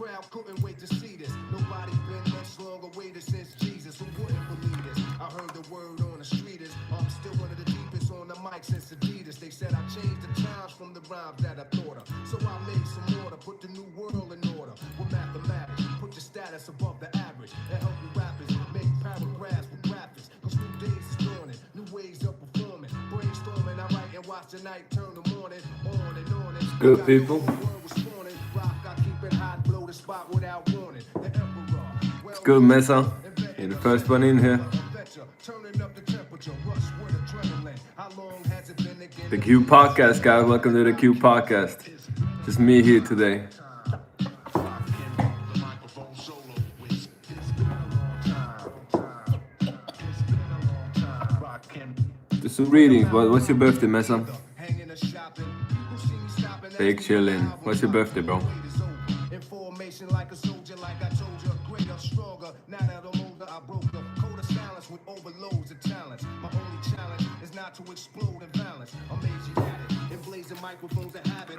crowd couldn't wait to see this. Nobody been much longer waited since Jesus. Who wouldn't believe this? I heard the word on the street is I'm still one of the deepest on the mic since Adidas. They said I changed the times from the rhymes that I thought of. So I made some order, put the new world in order. With mathematics, put your status above the average. And help you rappers make paragraphs with graphics. Cause new days is dawning, new ways of performing. Brainstorming, I write and watch the night turn the morning on and on. And good, people. Good, Mesa. You're the first one in here. The Q Podcast, guys. Welcome to the Q Podcast. Just me here today. Do some readings. What's your birthday, Mesa? Big chillin'. What's your birthday, bro? Information like a soldier, like I told you, greater, stronger. Now that I'm older, I broke the code of silence with overloads of talents. My only challenge is not to explode in balance. I'm Asian at it, and blazing microphones a habit.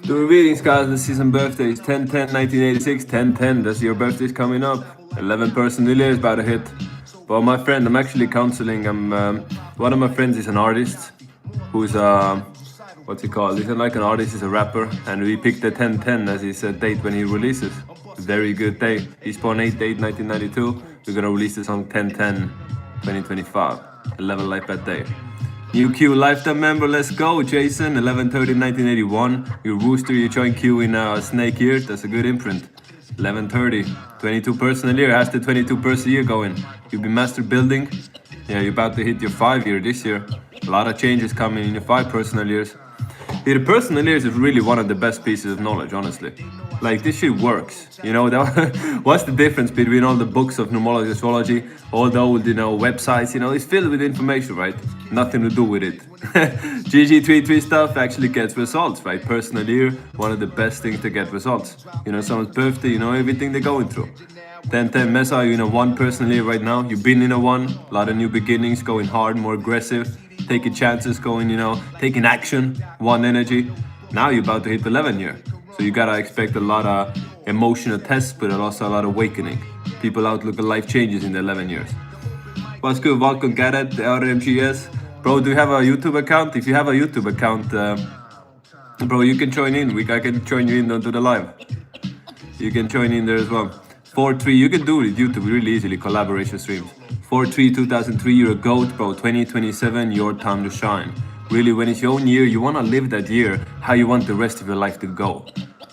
Doing readings, guys. Let's see some birthdays. 10-10-1986, 10-10. That's your birthday's coming up. 11 person New Year's about to hit. But my friend, I'm actually counseling. One of my friends is an artist who's what's he called? He's like an artist, he's a rapper, and we picked the 10-10 as his date when he releases. Very good day. He's born 8-8-1992. We're gonna release the song 10-10-2025. 11 like that day. New Q lifetime member, let's go, Jason. 11-30-1981. Your rooster, you joined Q in Snake Year. That's a good imprint. 11-30. 22 personal year. How's the 22 person year going? You've been master building. Yeah, you're about to hit your 5 year this year. A lot of changes coming in your 5 personal years. Yeah, the personal years is really one of the best pieces of knowledge, honestly. Like, this shit works. You know, what's the difference between all the books of numerology, astrology, all the old, websites, it's filled with information, right? Nothing to do with it. GG33 stuff actually gets results, right? Personal year, one of the best things to get results. Someone's birthday, everything they're going through. 10-10 Mesa, you're in a 1 personal year right now. You've been in a 1, a lot of new beginnings, going hard, more aggressive, taking chances, taking action, 1 energy. Now you're about to hit the 11 year. So you gotta expect a lot of emotional tests, but also a lot of awakening. People outlook at life changes in the 11 years. What's good, welcome, Garrett, RMGS. Bro, do you have a YouTube account? If you have a YouTube account, bro, you can join in. I can join you in onto the live. You can join in there as well. 4-3, you can do it with YouTube really easily, collaboration streams. 4-3-2003, you're a GOAT, bro. 2027, your time to shine. Really, when it's your own year, you want to live that year how you want the rest of your life to go.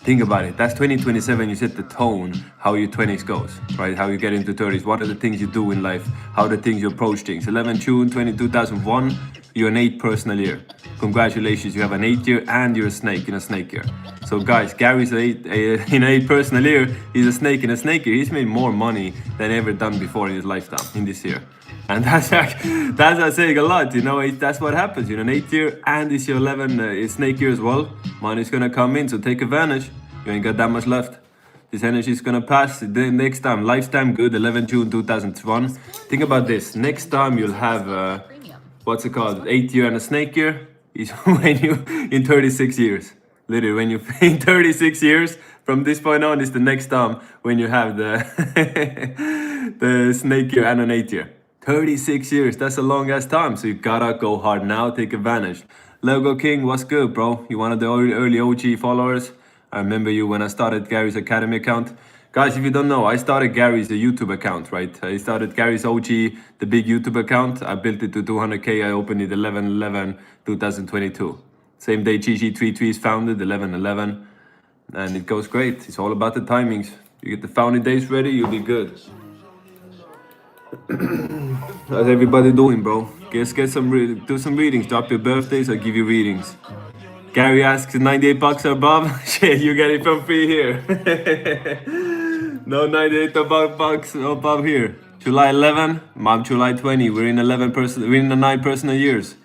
Think about it. That's 2027, you set the tone how your 20s goes, right? How you get into 30s. What are the things you do in life? How are the things you approach things? 11 June 2001, you're an 8 personal year. Congratulations, you have an 8 year and you're a snake in a snake year. So guys, Gary's in an 8 personal year. He's a snake in a snake year. He's made more money than ever done before in his lifetime, in this year. And that's saying a lot, that's what happens. An 8 year and it's your 11 snake year as well. Money's gonna come in, so take advantage. You ain't got that much left. This energy is gonna pass. The next time, lifetime good, 11 June 2001. Think about this. Next time you'll have, 8 year and a snake year is when you in 36 years. Literally, when you in 36 years, from this point on is the next time when you have the the snake year and an 8 year. 36 years, that's a long ass time, so you gotta go hard now, take advantage. Logo King, what's good, bro? You one of the early OG followers. I remember you when I started Gary's Academy account. Guys, if you don't know, I started Gary's YouTube account, right? I started Gary's OG, the big YouTube account. I built it to 200K. I opened it 11/11/2022. Same day GG33 is founded, 11/11. And it goes great. It's all about the timings. You get the founding days ready, you'll be good. How's everybody doing, bro? Do some readings. Drop your birthdays, I'll give you readings. Gary asks, 98 bucks or above? Shit, you get it from free here. No 98 bucks above here. July 11, I'm July 20. We're in 9 personal years.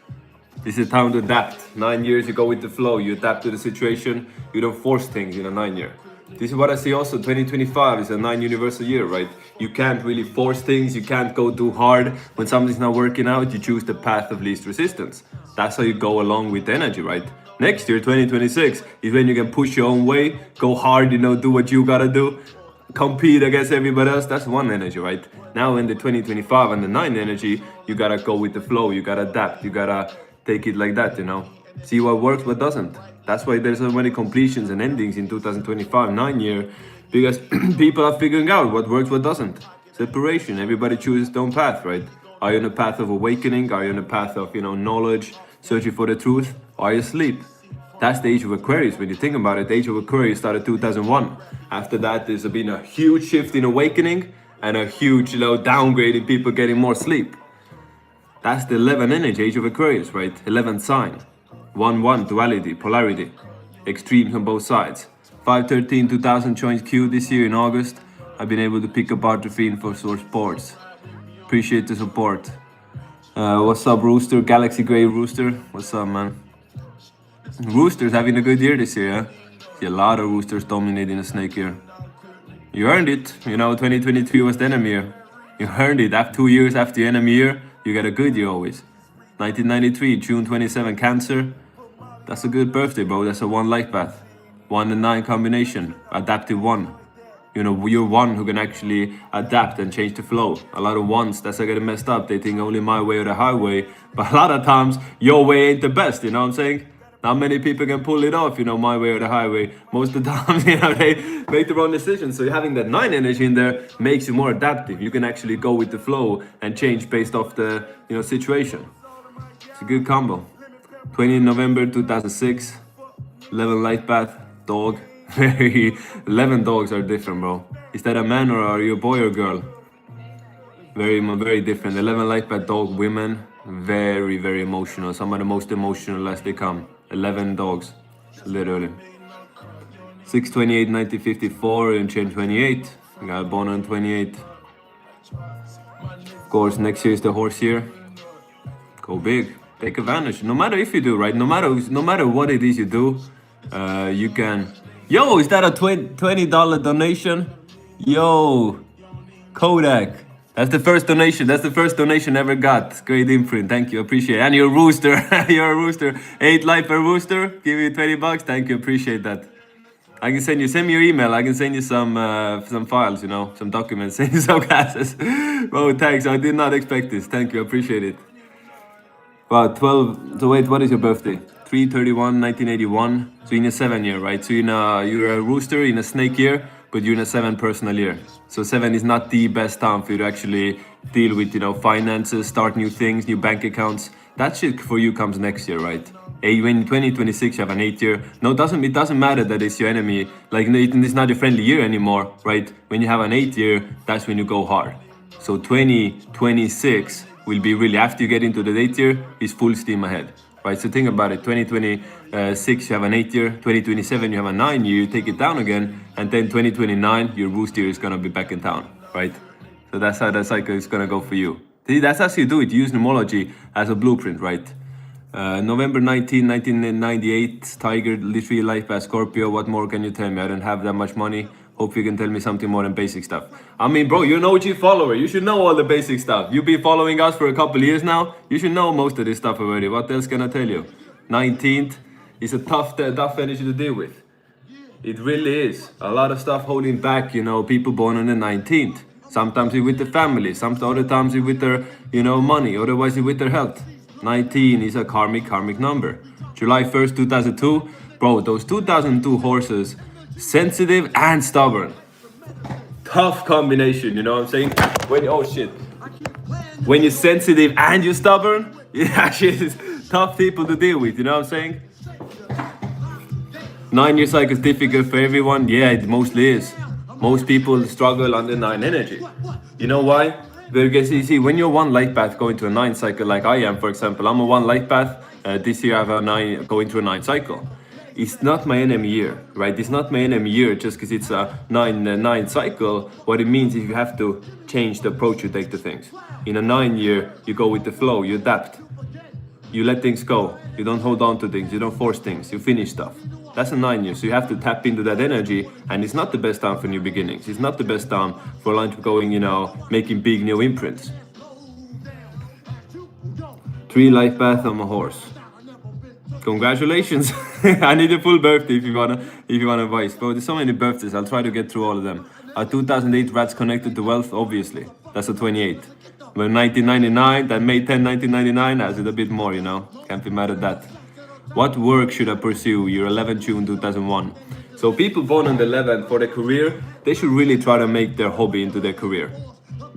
This is time to adapt. 9 years, you go with the flow. You adapt to the situation. You don't force things in a 9 year. This is what I see also. 2025 is a 9 universal year, right? You can't really force things. You can't go too hard. When something's not working out, you choose the path of least resistance. That's how you go along with energy, right? Next year, 2026, is when you can push your own way, go hard, you know, do what you gotta do, compete against everybody else. That's one energy, right? Now in the 2025 and the 9 energy, you gotta go with the flow, you gotta adapt, you gotta take it like that, you know. See what works, what doesn't. That's why there's so many completions and endings in 2025, 9 year, because people are figuring out what works, what doesn't. Separation, everybody chooses their own path, right? Are you on a path of awakening? Are you on a path of, you know, knowledge, searching for the truth? Are you asleep? That's the age of Aquarius. When you think about it, the age of Aquarius started 2001. After that, there's been a huge shift in awakening and a huge, you know, downgrade in people getting more sleep. That's the 11 energy, age of Aquarius, right? 11th sign. 1-1, duality, polarity, extremes on both sides. 5/13/2000 joined Q this year in August. I've been able to pick apart the fiend for sports. Appreciate the support. What's up, Rooster? Galaxy Grey Rooster. What's up, man? Roosters having a good year this year, yeah? See a lot of Roosters dominating the snake year. You earned it. You know, 2023 was the enemy year. You earned it. After 2 years after the enemy year, you get a good year always. 1993, June 27, Cancer. That's a good birthday, bro. That's a 1 life path. 1 and 9 combination. Adaptive 1. You know, you're one who can actually adapt and change the flow. A lot of ones, that's getting messed up. They think only my way or the highway. But a lot of times, your way ain't the best, you know what I'm saying? Not many people can pull it off, you know, my way or the highway. Most of the time, you know, they make the wrong decisions. So having that 9 energy in there makes you more adaptive. You can actually go with the flow and change based off the, you know, situation. It's a good combo. 20 November 2006, 11 life path, dog. 11 dogs are different, bro. Is that a man or are you a boy or girl? Very different. 11 life path, dog, women. Very emotional. Some of the most emotional as they come. 11 dogs, literally. 6/28 1954 and chain 28. I got born on 28. Of course, next year is the horse year. Go big. Take advantage. No matter if you do, right? No matter what it is you do, you can. Yo, is that a $20 donation? Yo, Kodak. That's the first donation. That's the first donation ever got. Great imprint. Thank you. Appreciate it. And you're a rooster. You're a rooster. 8 life per rooster. Give you $20. Thank you. Appreciate that. I can send me your email. I can send you some files, you know, some documents, send you some classes. Bro, thanks. I did not expect this. Thank you. Appreciate it. Wow, 12. So wait, what is your birthday? 3/31/1981. So in a 7 year, right? So you're a rooster in a snake year, but you're in a 7 personal year. So 7 is not the best time for you to actually deal with, you know, finances, start new things, new bank accounts. That shit for you comes next year, right? When in 2026 you have an 8 year. No, it doesn't matter that it's your enemy. Like, it's not your friendly year anymore, right? When you have an 8 year, that's when you go hard. So 2026 will be really, after you get into the 8 year, is full steam ahead. Right, so think about it. 2026 you have an 8 year, 2027 you have a 9 year, you take it down again, and then 2029 your rooster is gonna be back in town, right? So that's how that cycle is gonna go for you. See, that's how you do it. You use numerology as a blueprint, right? November 19, 1998, Tiger, literally life by Scorpio. What more can you tell me? I don't have that much money. Hope you can tell me something more than basic stuff. I mean, bro, you're an OG follower. You should know all the basic stuff. You've been following us for a couple years now. You should know most of this stuff already. What else can I tell you? 19th is a tough energy to deal with. It really is. A lot of stuff holding back, you know, people born on the 19th. Sometimes it's with the family. Other times it's with their, you know, money. Otherwise it's with their health. 19 is a karmic number. July 1st, 2002. Bro, those 2002 horses, sensitive and stubborn. Tough combination, you know what I'm saying? When you're sensitive and you're stubborn, yeah, shit is tough people to deal with, you know what I'm saying? 9 year cycle is difficult for everyone. Yeah, it mostly is. Most people struggle on the 9 energy. You know why? Because you see, when you're 1 life path going to a 9 cycle, like I am, for example, I'm a 1 life path. This year I have a 9 going through a 9 cycle. It's not my enemy year, right? It's not my enemy year just because it's a 9 cycle. What it means is you have to change the approach you take to things. In a 9 year, you go with the flow, you adapt. You let things go. You don't hold on to things, you don't force things, you finish stuff. That's a 9 year, so you have to tap into that energy, and it's not the best time for new beginnings. It's not the best time for going, you know, making big new imprints. 3 life path on a horse. Congratulations. I need a full birthday if you wanna voice. Bro, there's so many birthdays. I'll try to get through all of them. 2008 Rats Connected to Wealth, obviously. That's a 28. But 1999, that May 10, 1999, has it a bit more, you know. Can't be mad at that. What work should I pursue? Year 11, June 2001. So people born on the 11th for their career, they should really try to make their hobby into their career.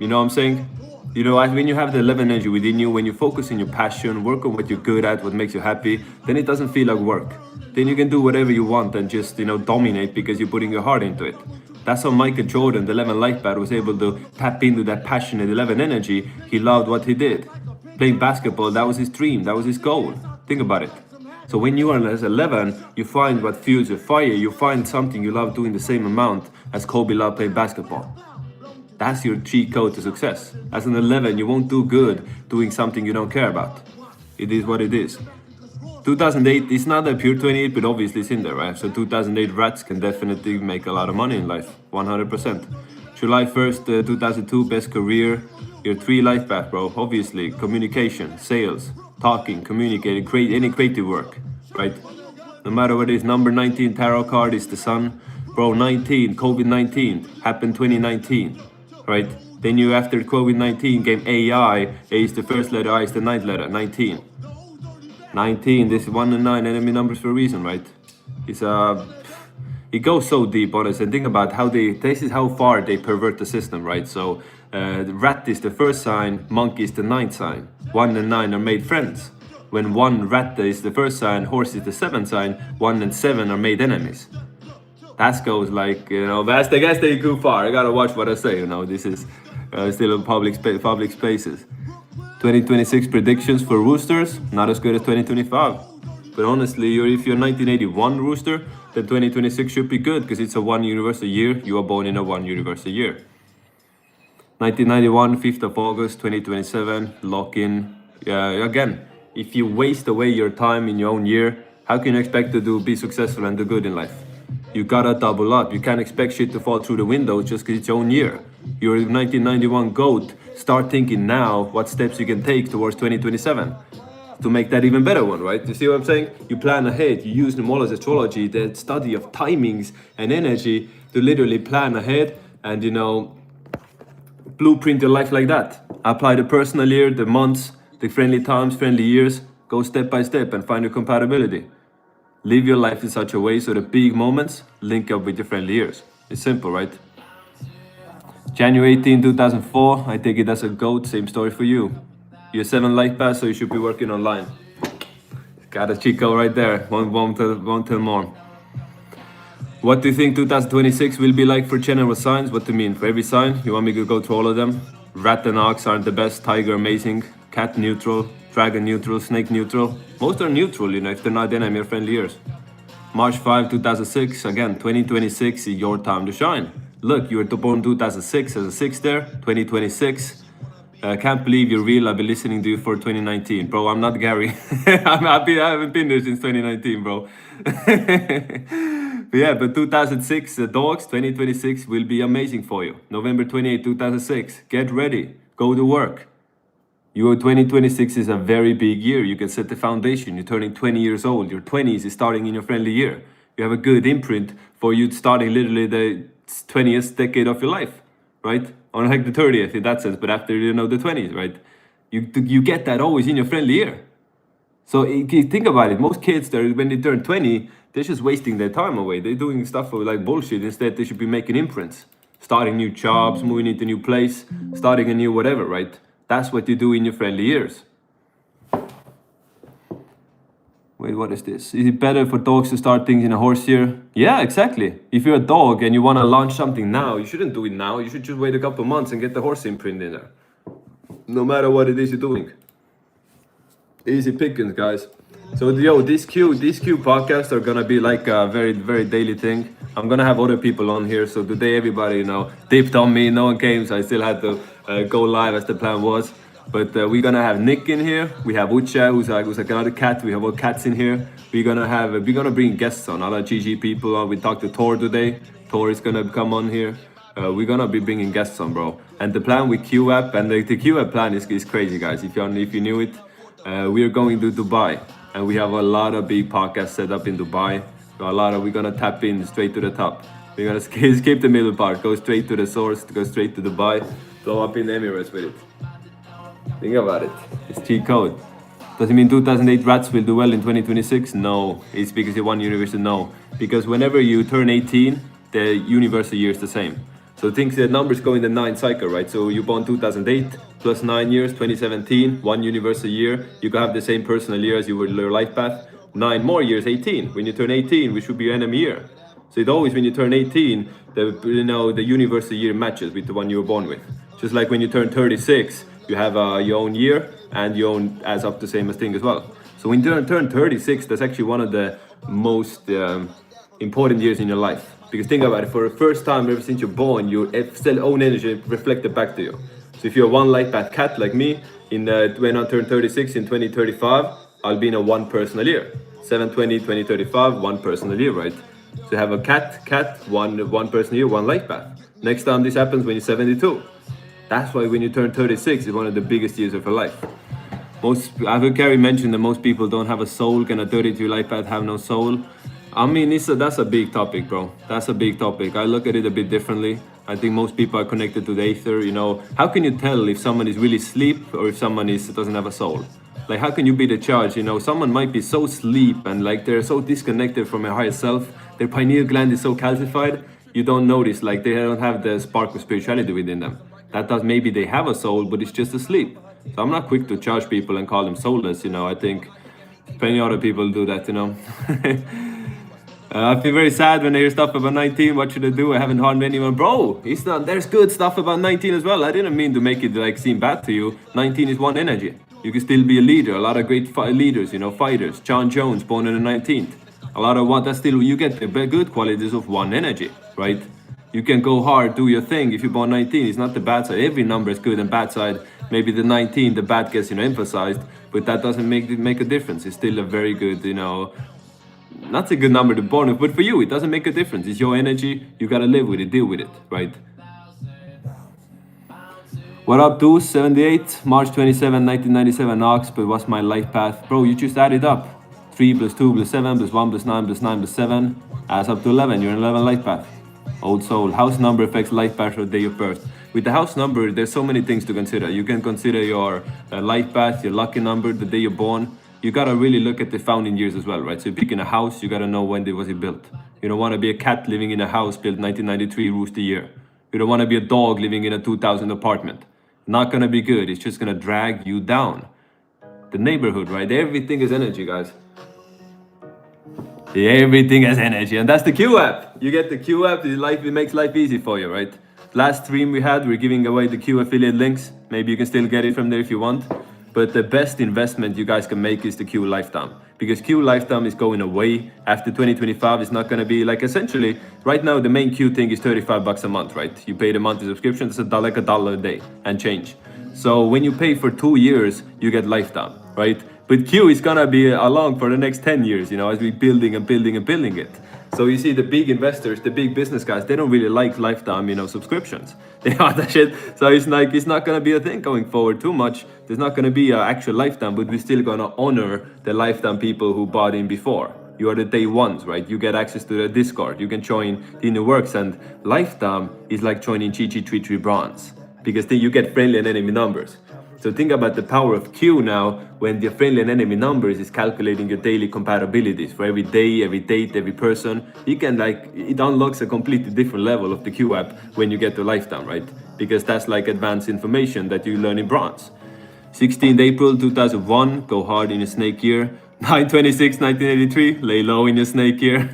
You know what I'm saying? You know, when you have the 11 energy within you, when you focus on your passion, work on what you're good at, what makes you happy, then it doesn't feel like work. Then you can do whatever you want and just, you know, dominate because you're putting your heart into it. That's how Michael Jordan, the 11 life bat, was able to tap into that passionate 11 energy. He loved what he did. Playing basketball, that was his dream, that was his goal. Think about it. So when you are as 11, you find what fuels your fire, you find something you love doing the same amount as Kobe loved playing basketball. That's your cheat code to success. As an 11, you won't do good doing something you don't care about. It is what it is. 2008 is not a pure 28, but obviously it's in there, right? So 2008 Rats can definitely make a lot of money in life, 100%. July 1st, 2002, best career. Your 3 life path, bro. Obviously, communication, sales, talking, communicating, any creative work, right? No matter what it is, number 19 tarot card is the sun. Bro, 19, COVID-19 happened 2019. Right? Then you, after COVID-19 came AI. A is the first letter, I is the 9th letter, 19. 19, this is 1 and 9 enemy numbers for a reason, right? It goes so deep on us, and think about how this is how far they pervert the system, right? So the rat is the first sign, monkey is the 9th sign. 1 and 9 are made friends. When 1 rat is the first sign, horse is the 7th sign, 1 and 7 are made enemies. That goes like, you know, I guess they go far. I gotta watch what I say, you know. This is still in public spaces. 2026 predictions for roosters, not as good as 2025. But honestly, if you're 1981 rooster, then 2026 should be good because it's a 1 universal year. You are born in a 1 universal year. 1991, 5th of August, 2027, lock in. Again, if you waste away your time in your own year, how can you expect to be successful and do good in life? You gotta double up. You can't expect shit to fall through the window just because it's your own year. You're a 1991 GOAT. Start thinking now what steps you can take towards 2027 to make that even better one, right? You see what I'm saying? You plan ahead. You use numerology, astrology, the study of timings and energy to literally plan ahead and, you know, blueprint your life like that. Apply the personal year, the months, the friendly times, friendly years. Go step by step and find your compatibility. Live your life in such a way so the big moments link up with your friendly years. It's simple, right? January 18, 2004, I take it as a GOAT, same story for you. You're 7 life paths, so you should be working online. Got a Chico right there, won't tell more. What do you think 2026 will be like for general signs? What do you mean? For every sign? You want me to go through all of them? Rat and ox aren't the best, tiger amazing, cat neutral, dragon neutral, snake neutral. Most are neutral, you know, if they're not enemy or friendly years. March 5, 2006, again, 2026 is your time to shine. Look, you were born 2006 as a 6 there, 2026. Can't believe you're real, I've been listening to you for 2019. Bro, I'm not Gary. I haven't been there since 2019, bro. But 2006, the dogs, 2026 will be amazing for you. November 28, 2006, get ready, go to work. Your 2026 is a very big year. You can set the foundation. You're turning 20 years old. Your 20s is starting in your friendly year. You have a good imprint for you starting literally the 20th decade of your life, right? Or like the 30th in that sense, but after, you know, the 20s, right? You get that always in your friendly year. So think about it. Most kids, when they turn 20, they're just wasting their time away. They're doing stuff for like bullshit. Instead, they should be making imprints. Starting new jobs, moving into a new place, starting a new whatever, right? That's what you do in your friendly years. Wait, what is this? Is it better for dogs to start things in a horse year? Yeah, exactly. If you're a dog and you want to launch something now, you shouldn't do it now. You should just wait a couple of months and get the horse imprint in there. No matter what it is you're doing. Easy pickings, guys. So, these Q podcasts are gonna be like a very, very daily thing. I'm gonna have other people on here. So today, everybody, you know, dipped on me. No one came, so I still had to go live as the plan was. But we're gonna have Nick in here. We have Ucha, who's like another cat. We have all cats in here. We're gonna bring guests on, other GG people on. We talked to Thor today. Thor is gonna come on here. We're gonna be bringing guests on, bro. And the plan with QApp and the QApp plan is crazy, guys. If you knew it, we are going to Dubai. and we have a lot of big podcasts set up in Dubai. So we're gonna tap in straight to the top. We're gonna skip the middle part, go straight to the source, go straight to Dubai, blow up in the Emirates with it. Think about it. It's cheat code. Does it mean 2008 rats will do well in 2026? No. It's because you won universal? No. Because whenever you turn 18, the universal year is the same. So think the numbers go in the 9 cycle, right? So you born 2008 plus 9 years, 2017, 1 universal year. You can have the same personal year as you were your life path. 9 more years, 18. When you turn 18, which should be your enemy year. So it always, when you turn 18, the universal year matches with the one you were born with. Just like when you turn 36, you have your own year and your own adds up the same as thing as well. So when you turn 36, that's actually one of the most important years in your life. Because think about it, for the first time ever since you're born, your own energy reflected back to you. So if you're one life path cat like me, when I turn 36 in 2035, I'll be in a 1 personal year. 720, 2035, 1 personal year, right? So you have a cat, one personal year, 1 life path. Next time this happens when you're 72. That's why when you turn 36, it's one of the biggest years of your life. I've heard Carrie mention that most people don't have a soul. Can a 32 life path have no soul? I mean, that's a big topic, bro. That's a big topic. I look at it a bit differently. I think most people are connected to the ether. You know, how can you tell if someone is really asleep or if someone doesn't have a soul? Like, how can you be the judge? You know, someone might be so asleep and like they're so disconnected from their higher self. Their pineal gland is so calcified. You don't notice, like they don't have the spark of spirituality within them. That does, maybe they have a soul, but it's just asleep. So I'm not quick to judge people and call them soulless. You know, I think plenty other people do that. You know. I feel very sad when I hear stuff about 19. What should I do? I haven't harmed anyone. Bro, it's not. There's good stuff about 19 as well. I didn't mean to make it like seem bad to you. 19 is one energy. You can still be a leader. A lot of great leaders, you know, fighters. John Jones, born on the 19th. A lot of what that's still, you get the good qualities of one energy, right? You can go hard, do your thing. If you're born 19, it's not the bad side. Every number is good and bad side. Maybe the 19, the bad gets, you know, emphasized, but that doesn't make a difference. It's still a very good, you know, not a good number to born with, but for you, it doesn't make a difference. It's your energy. You gotta live with it, deal with it, right? What up, dudes? 78, March 27, 1997, Ox, but what's my life path? Bro, you just add it up. 3 plus 2 plus 7 plus 1 plus 9 plus 9 plus 7 adds up to 11. You're in 11 life path. Old soul. House number affects life path or day of birth. With the house number, there's so many things to consider. You can consider your life path, your lucky number, the day you're born. You gotta really look at the founding years as well, right? So you're picking a house, you gotta know when was it built. You don't wanna be a cat living in a house built 1993 rooster year. You don't wanna be a dog living in a 2000 apartment. Not gonna be good. It's just gonna drag you down. The neighborhood, right? Everything is energy, guys. Everything has energy, and that's the Q app. You get the Q app, it makes life easy for you, right? Last stream we had, we're giving away the Q affiliate links. Maybe you can still get it from there if you want. But the best investment you guys can make is the Q lifetime. Because Q lifetime is going away. After 2025, it's not going to be like, essentially, right now the main Q thing is $35 a month, right? You pay the monthly subscription, it's like $1 a day and change. So when you pay for 2 years, you get lifetime, right? But Q is gonna be along for the next 10 years, you know, as we building and building and building it. So you see the big investors, the big business guys, they don't really like lifetime, you know, subscriptions. They want that shit. So it's like, it's not gonna be a thing going forward too much. There's not gonna be an actual lifetime, but we're still gonna honor the lifetime people who bought in before. You are the day ones, right? You get access to the Discord. You can join the inner works, and lifetime is like joining GG33 bronze because then you get friendly and enemy numbers. So think about the power of Q now when the friendly and enemy numbers is calculating your daily compatibilities for every day, every date, every person. You can it unlocks a completely different level of the Q app when you get to lifetime, right? Because that's like advanced information that you learn in bronze. 16th April 2001, go hard in your snake year. 9/26, 1983, lay low in your snake year.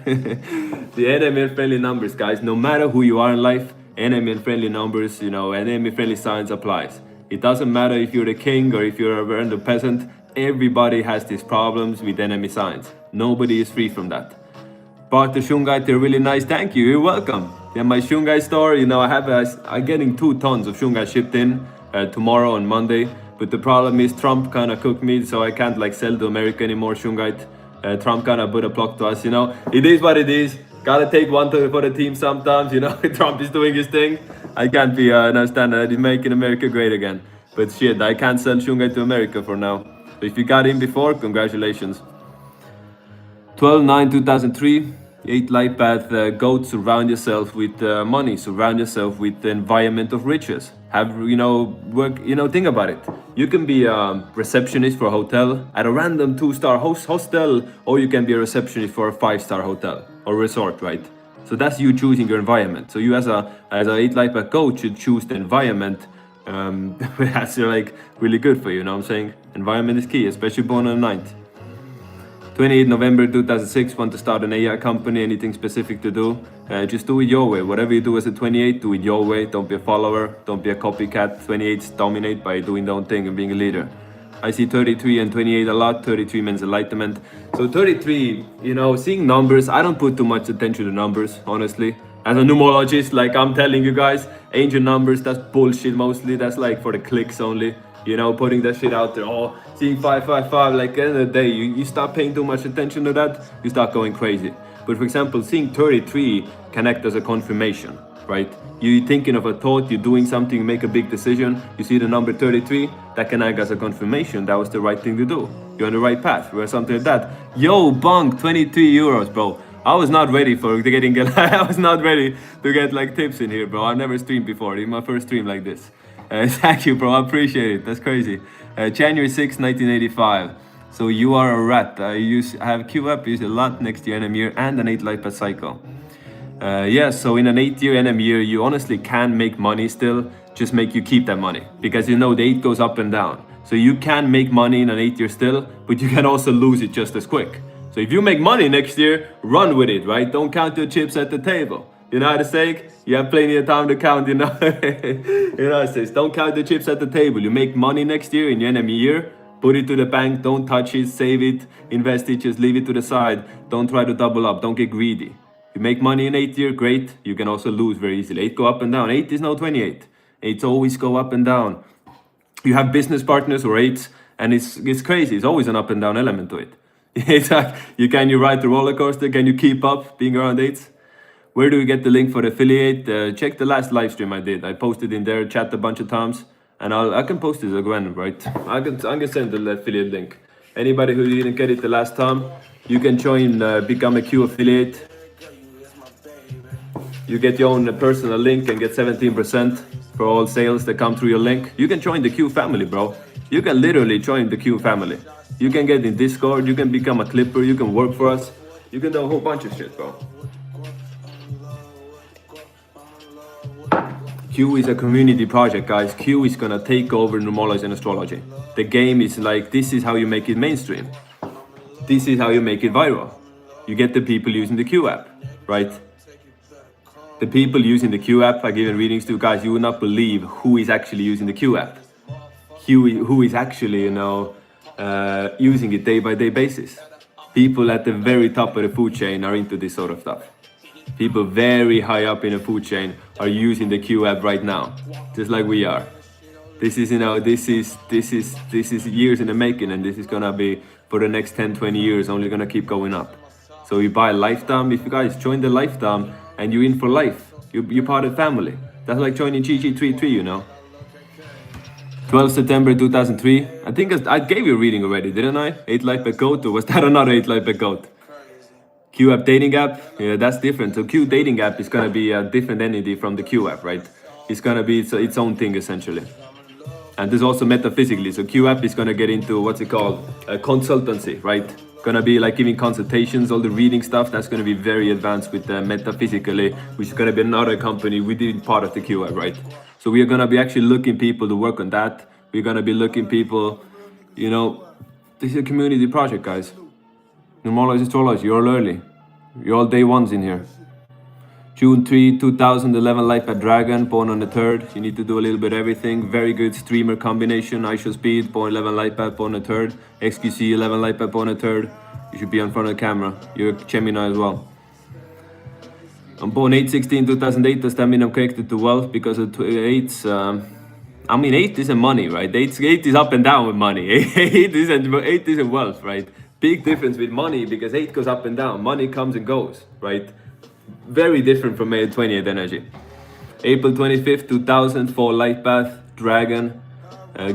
The enemy and friendly numbers, guys, no matter who you are in life, enemy and friendly numbers, you know, enemy friendly signs applies. It doesn't matter if you're the king or if you're a random peasant. Everybody has these problems with enemy signs. Nobody is free from that. Bought the Shungai, they're really nice. Thank you. You're welcome. Yeah, my Shungai store, you know, I'm getting 2 tons of Shungai shipped in tomorrow on Monday. But the problem is Trump kind of cooked me, so I can't like sell to America anymore Shungai. Trump kind of put a block to us, you know. It is what it is. Gotta take one for the team sometimes, you know. Trump is doing his thing. I can't be understand he's making America great again. But shit, I can't sell Shungai to America for now. So if you got in before, congratulations. 12/9/2003, 8 life path goat. Surround yourself with money. Surround yourself with the environment of riches. Have work. Think about it. You can be a receptionist for a hotel at a random 2-star hostel, or you can be a receptionist for a 5-star hotel or resort, right? So that's you choosing your environment. So you as a 8 life path goat should choose the environment that's like really good for you. You know what I'm saying? Environment is key, especially born on the 9th. 28 November 2006, want to start an AI company, anything specific to do? Just do it your way. Whatever you do as a 28, do it your way. Don't be a follower, don't be a copycat. 28s dominate by doing their own thing and being a leader. I see 33 and 28 a lot. 33 means enlightenment. So 33, seeing numbers, I don't put too much attention to numbers, honestly. As a numerologist, like I'm telling you guys, angel numbers, that's bullshit mostly. That's like for the clicks only. Putting that shit out there, seeing 555, like at the end of the day, you start paying too much attention to that, you start going crazy. But for example, seeing 33 can act as a confirmation, right? You're thinking of a thought, you're doing something, make a big decision, you see the number 33, that can act as a confirmation that was the right thing to do. You're on the right path, or something like that. Yo, bunk, 23 euros, bro. I was not ready for getting, I was not ready to get like tips in here, bro. I've never streamed before, it's my first stream like this. Thank you, bro. I appreciate it. That's crazy. January 6, 1985. So you are a rat. I have QApp, use a lot next year NM year and an 8 life path cycle. So in an 8-year NM year, you honestly can make money still. Just make you keep that money because the 8 goes up and down. So you can make money in an 8-year still, but you can also lose it just as quick. So if you make money next year, run with it, right? Don't count your chips at the table. You know how to say? You have plenty of time to count, you know how it says, don't count the chips at the table. You make money next year in your enemy year, put it to the bank, don't touch it, save it, invest it, just leave it to the side. Don't try to double up, don't get greedy. You make money in 8 year, great. You can also lose very easily. 8 go up and down. 8 is no 28. 8's always go up and down. You have business partners or 8s, and it's crazy. It's always an up and down element to it. It's like, can you ride the roller coaster? Can you keep up being around 8s? Where do we get the link for the affiliate? Check the last live stream I did. I posted in there, chat a bunch of times, and I can post it again, right? I can send the affiliate link. Anybody who didn't get it the last time, you can join, become a Q affiliate. You get your own personal link and get 17% for all sales that come through your link. You can join the Q family, bro. You can literally join the Q family. You can get in Discord, you can become a clipper, you can work for us. You can do a whole bunch of shit, bro. Q is a community project, guys. Q is gonna take over numerology and astrology. The game is like, this is how you make it mainstream. This is how you make it viral. You get the people using the Q app, right? The people using the Q app, I give readings to, guys, you will not believe who is actually using the Q app. Who is actually, using it day by day basis. People at the very top of the food chain are into this sort of stuff. People very high up in the food chain are using the Q app right now, just like we are. This is, this is years in the making, and this is gonna be for the next 10, 20 years, only gonna keep going up. So you buy a lifetime. If you guys join the lifetime and you're in for life, you're part of the family. That's like joining GG33, 12 September 2003. I think I gave you a reading already, didn't I? 8 life path goat, or was that another 8 life path goat? Q app dating app, yeah, that's different. So Q dating app is gonna be a different entity from the Q app, right? It's gonna be its own thing essentially. And there's also metaphysically. So Q app is gonna get into what's it called, consultancy, right? Gonna be like giving consultations, all the reading stuff. That's gonna be very advanced with metaphysically, which is gonna be another company within part of the Q app, right? So we are gonna be actually looking people to work on that. We're gonna be looking people, this is a community project, guys. Numerology, astrology, you're all early. You're all day ones in here. June 3, 2011, life path dragon, born on the 3rd. You need to do a little bit of everything. Very good streamer combination. I show speed, born 11 life path, born on the 3rd. XQC 11 life path, born on the 3rd. You should be in front of the camera. You're a Gemini as well. I'm born 8/16/2008. Does that mean I'm connected to wealth? Because of 8's, 8 isn't money, right? 8 is up and down with money. 8 isn't wealth, right? Big difference with money, because 8 goes up and down. Money comes and goes, right? Very different from 28th energy. April 25th, 2004, life path, dragon,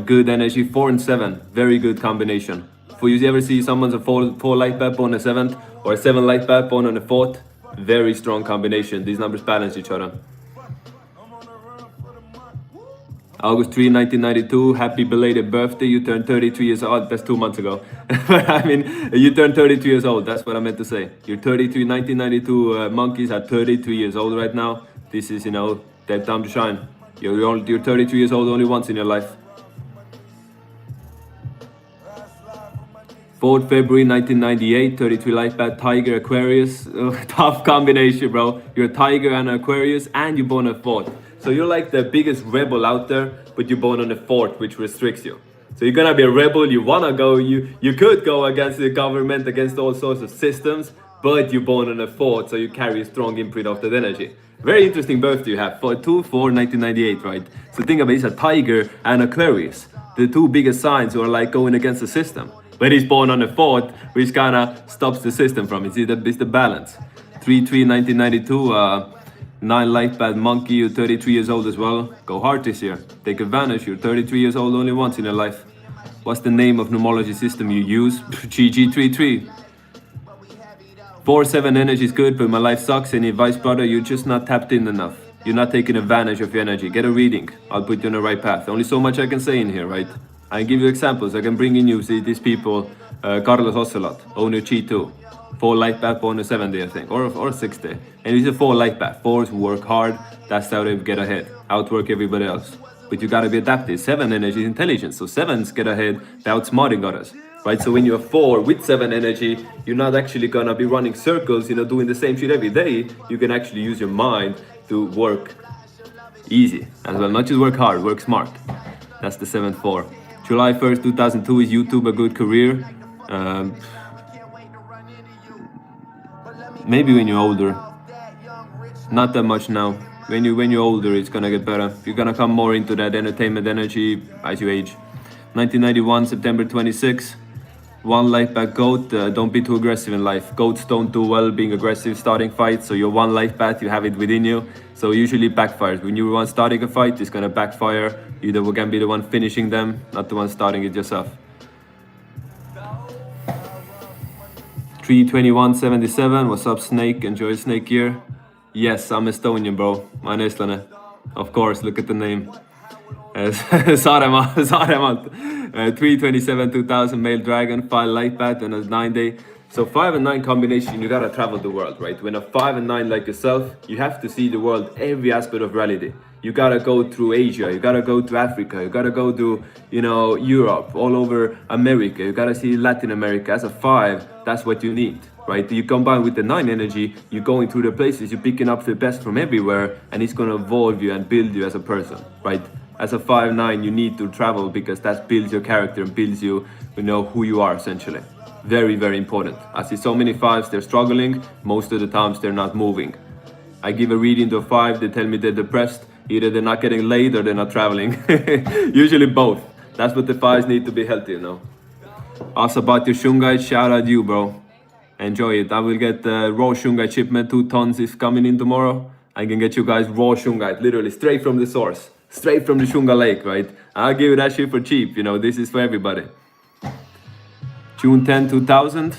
good energy, 4 and 7, very good combination. For you ever see someone's a four light bat on a 7th or a 7 light bat on a 4th, very strong combination. These numbers balance each other. August 3, 1992, happy belated birthday. You turned 33 years old. That's 2 months ago. But I mean, you turned 32 years old. That's what I meant to say. You're 33, 1992 monkeys are 33 years old right now. This is, their time to shine. You're 33 years old only once in your life. 4th February 1998, 33 light bat, Tiger, Aquarius. Tough combination, bro. You're a Tiger and an Aquarius, and you're born at 4th. So you're like the biggest rebel out there, but you're born on the 4th, which restricts you. So you're gonna be a rebel, you wanna go, you could go against the government, against all sorts of systems, but you're born on the 4th, so you carry a strong imprint of that energy. Very interesting birthday you have, 2/4/1998, right? So think about it, it's a Tiger and Aquarius, the two biggest signs who are like going against the system. But he's born on the 4th, which kinda stops the system from it. See, it's the balance. 3/3/1992, 9 light bat monkey, you're 33 years old as well. Go hard this year. Take advantage, you're 33 years old only once in your life. What's the name of numerology system you use? GG33. 4/7 energy is good, but my life sucks. Any advice, brother? You're just not tapped in enough. You're not taking advantage of your energy. Get a reading. I'll put you on the right path. Only so much I can say in here, right? I can give you examples. I can bring in you, see these people. Carlos Ocelot, owner G2. 4 light bat on a 7th day, I think, or a 6th day. And he's a 4 light bat. 4s work hard. That's how they get ahead. Outwork everybody else. But you gotta be adaptive. 7 energy is intelligence. So 7s get ahead by outsmarting others. Right? So when you're 4 with 7 energy, you're not actually gonna be running circles, doing the same shit every day. You can actually use your mind to work easy as well. Not just work hard, work smart. That's the 7th 4. July 1st, 2002, is YouTube a good career? Maybe when you're older. Not that much now. When you're older, it's gonna get better. You're gonna come more into that entertainment energy as you age. 1991, September 26. 1 life bat goat. Don't be too aggressive in life. Goats don't do well being aggressive starting fights. So you're 1 life bat, you have it within you. So usually backfires. When you're one starting a fight, it's gonna backfire. You can be the one finishing them, not the one starting it yourself. 3/21/77. What's up, Snake? Enjoy Snake year. Yes, I'm Estonian, bro. Ma olen eestlane. Of course, look at the name. Saaremaalt. 3/27/2000, male dragon, 5 light bat, and a 9 day. So 5 and 9 combination, you gotta travel the world, right? When a 5 and 9 like yourself, you have to see the world, every aspect of reality. You gotta go through Asia, you gotta go to Africa, you gotta go to, Europe, all over America, you gotta see Latin America. As a 5, that's what you need, right? You combine with the 9 energy, you're going through the places, you're picking up the best from everywhere, and it's gonna evolve you and build you as a person, right? As a 5/9, you need to travel because that builds your character and builds you, who you are essentially. Very, very important. I see so many 5s, they're struggling. Most of the times they're not moving. I give a reading to a 5, they tell me they're depressed. Either they're not getting laid or they're not traveling. Usually both. That's what the 5s need to be healthy, Ask about your shungite, shout out you, bro. Enjoy it. I will get raw shungite shipment, 2 tons is coming in tomorrow. I can get you guys raw shungite, literally straight from the source. Straight from the Shunga Lake, right? I'll give you that shit for cheap, this is for everybody. June 10, 2000.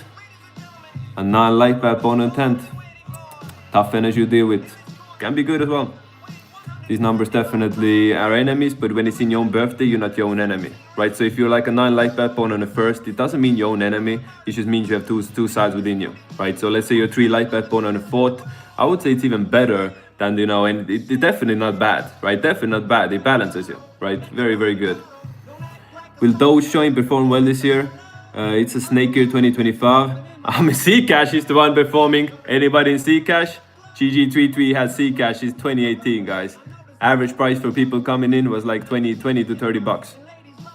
A 9 light bat on a 10th. Tough energy you deal with. Can be good as well. These numbers definitely are enemies, but when it's in your own birthday, you're not your own enemy, right? So if you're like a 9 light bat on the 1st, it doesn't mean your own enemy. It just means you have two sides within you, right? So let's say you're 3 light bat on the 4th. I would say it's even better than, and it's definitely not bad, right? Definitely not bad. It balances you, right? Very, very good. Will Dogecoin perform well this year? It's a snake year 2025. Zcash is the one performing. Anybody in Zcash? GG33 has Zcash. It's 2018, guys. Average price for people coming in was like 20 to 30 bucks.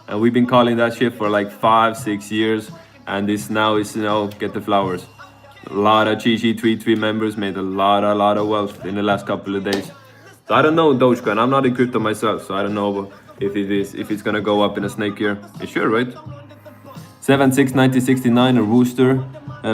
And we've been calling that shit for like 5-6 years. And this now is, get the flowers. A lot of GG33 members made a lot of wealth in the last couple of days. So I don't know Dogecoin. I'm not in crypto myself, so I don't know if it's gonna go up in a snake year. It sure, right? 7/6/1969, a rooster.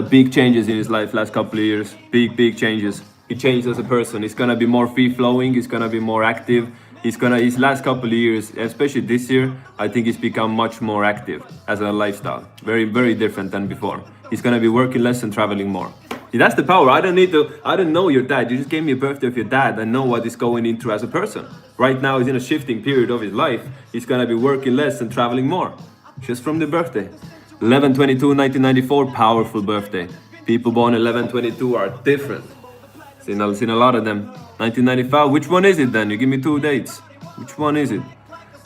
Big changes in his life last couple of years. Big changes. He changed as a person. He's gonna be more free flowing. He's gonna be more active. his last couple of years, especially this year, I think he's become much more active as a lifestyle. Very, very different than before. He's gonna be working less and traveling more. See, that's the power. I don't know your dad. You just gave me a birthday of your dad and know what he's going into as a person. Right now he's in a shifting period of his life. He's gonna be working less and traveling more. Just from the birthday. 11/22/1994, powerful birthday. People born 11/22 are different. Seen a lot of them. 1995, which one is it then? You give me 2 dates. Which one is it?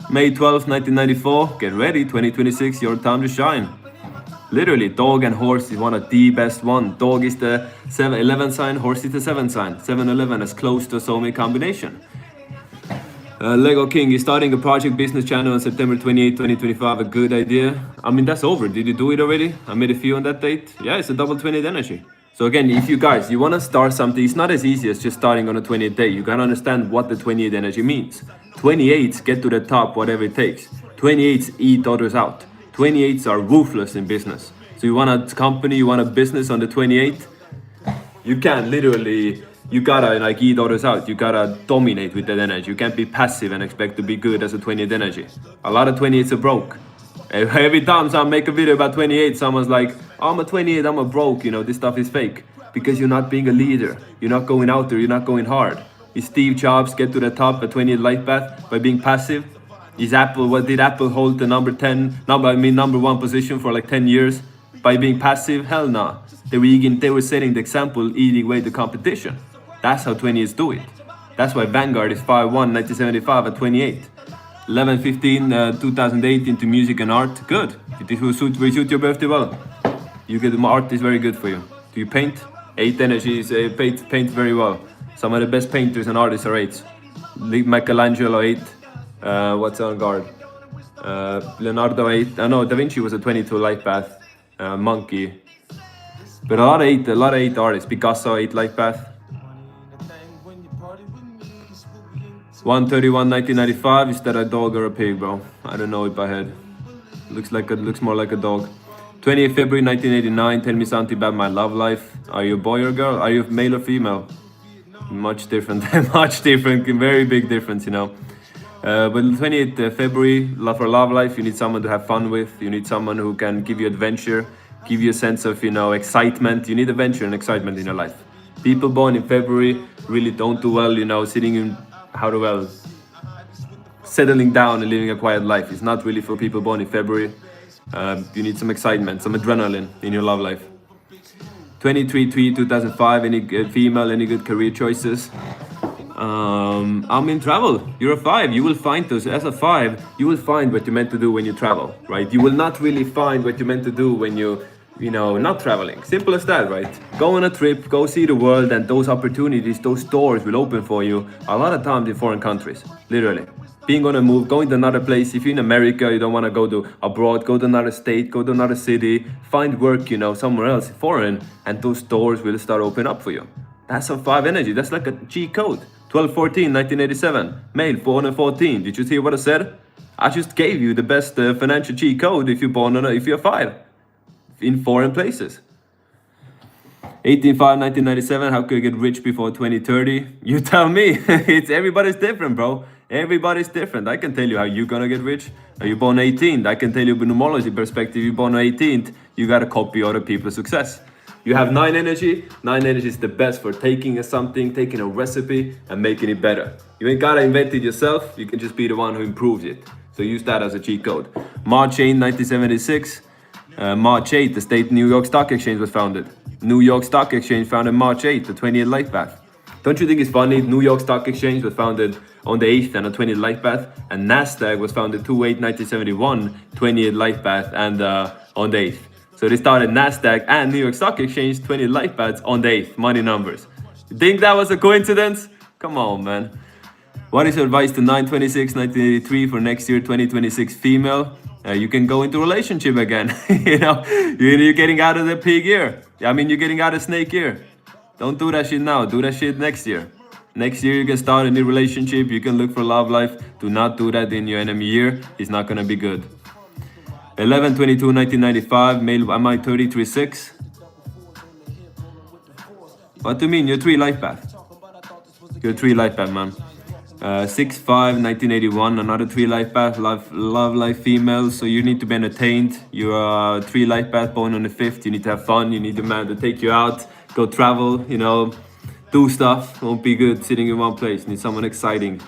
May 12th, 1994, get ready, 2026, your time to shine. Literally, dog and horse is one of the best one. Dog is the 7-11 sign, horse is the 7 sign. 7-11 is close to a soulmate combination. Lego King is starting a project business channel on September 28, 2025. A good idea. I mean, that's over. Did you do it already? I made a few on that date. Yeah, it's a double 28 energy. So again, if you guys, you want to start something, it's not as easy as just starting on a 28th day. You got to understand what the 28 energy means. 28s get to the top, whatever it takes. 28s eat others out. 28s are ruthless in business. So you want a company, you want a business on the 28th, you can literally, you gotta like eat others out. You gotta dominate with that energy. You can't be passive and expect to be good as a 28th energy. A lot of 28s are broke. Every time I make a video about 28, someone's like, oh, I'm a 28, I'm a broke, you know, this stuff is fake. Because you're not being a leader. You're not going out there, you're not going hard. Is Steve Jobs get to the top at 28 life path by being passive? Is Apple, what did Apple hold the number 1 position for like 10 years? By being passive? Hell no. They were setting the example, eating away the competition. That's how 28s do it. That's why Vanguard is 5'1", 1975 at 28. 11/15/2008 into music and art. Good. This will suit your birthday well. You get art is very good for you. Do you paint? 8 energies paint very well. Some of the best painters and artists are 8s. Michelangelo 8. What's on guard? Leonardo 8. No, Da Vinci was a 22 life path. Monkey. But a lot of 8 artists. Picasso 8 life path. 1/31/1995. Is that a dog or a pig, bro? I don't know it by head. Looks more like a dog. 20th February 1989. Tell me something about my love life. Are you a boy or girl? Are you male or female? Much different. Much different. Very big difference, you know. But 20th February, for love life, you need someone to have fun with. You need someone who can give you adventure, give you a sense of, you know, excitement. You need adventure and excitement in your life. People born in February really don't do well, you know, settling down and living a quiet life. It's not really for people born in February. You need some excitement, some adrenaline in your love life. 23/3/2005, any good female, any good career choices? I'm in travel. You're a 5. You will find those. As a 5, you will find what you're meant to do when you travel, right? You will not really find what you're meant to do when you know, not traveling. Simple as that, right? Go on a trip, go see the world, and those opportunities, those doors will open for you a lot of times in foreign countries, literally. Being on a move, going to another place. If you're in America, you don't want to go to abroad, go to another state, go to another city, find work, you know, somewhere else, foreign, and those doors will start opening up for you. That's a 5 energy. That's like a G code. 12/14/1987, male, 414. Did you see what I said? I just gave you the best financial G code if you're 5 in foreign places. 18/5/1997, how could I get rich before 2030? You tell me. Everybody's different, bro. Everybody's different. I can tell you how you're gonna get rich. Are you born 18th? I can tell you from numerology perspective, you're born 18th, you gotta copy other people's success. You have 9 energy. 9 energy is the best for taking something, taking a recipe and making it better. You ain't gotta invent it yourself. You can just be the one who improves it. So use that as a cheat code. March 8, 1976. March 8, the state New York Stock Exchange was founded. New York Stock Exchange founded March 8, the 20th life path. Don't you think it's funny? New York Stock Exchange was founded on the 8th and the 20th life path, and NASDAQ was founded 2/8/1971, 20th life path, and on the 8th. So they started NASDAQ and New York Stock Exchange 20th life paths on the 8th, money numbers. You think that was a coincidence? Come on, man. What is your advice to 9/26/1983 for next year, 2026 female? You can go into a relationship again. You know, you're getting out of the pig year. I mean, you're getting out of snake year. Don't do that shit now. Do that shit next year. Next year, you can start a new relationship. You can look for love life. Do not do that in your enemy year. It's not going to be good. 11/22/1995, male, am I 33/6? What do you mean? You're 3 life path. You're 3 life path, man. 6'5", 1981, another 3 life path, love life female. So you need to be entertained. You are 3 life path, born on the 5th. You need to have fun. You need a man to take you out, go travel, you know, do stuff. Won't be good sitting in one place. You need someone exciting.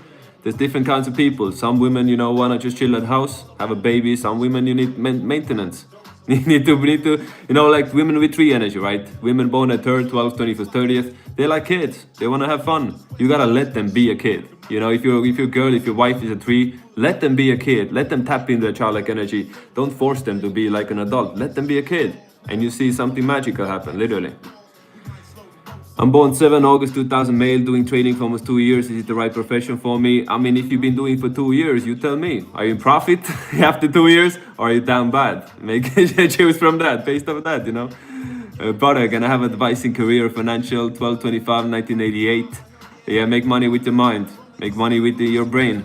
There's different kinds of people. Some women, you know, wanna just chill at house, have a baby. Some women, you need maintenance. You need to, you know, like women with 3 energy, right? Women born at 3rd, 12th, 21st, 30th. They like kids. They wanna have fun. You gotta let them be a kid. You know, if you're a girl, if your wife is a 3, let them be a kid. Let them tap into their childlike energy. Don't force them to be like an adult. Let them be a kid, and you see something magical happen, literally. I'm born 7 August 2000, male, doing trading for almost 2 years. Is it the right profession for me? I mean, if you've been doing it for 2 years, you tell me. Are you in profit after 2 years, or are you down bad? Make choose from that, based on that, you know. Brother, gonna have advice in career, financial, 12/25, 1988. Yeah, make money with your mind. Make money with your brain.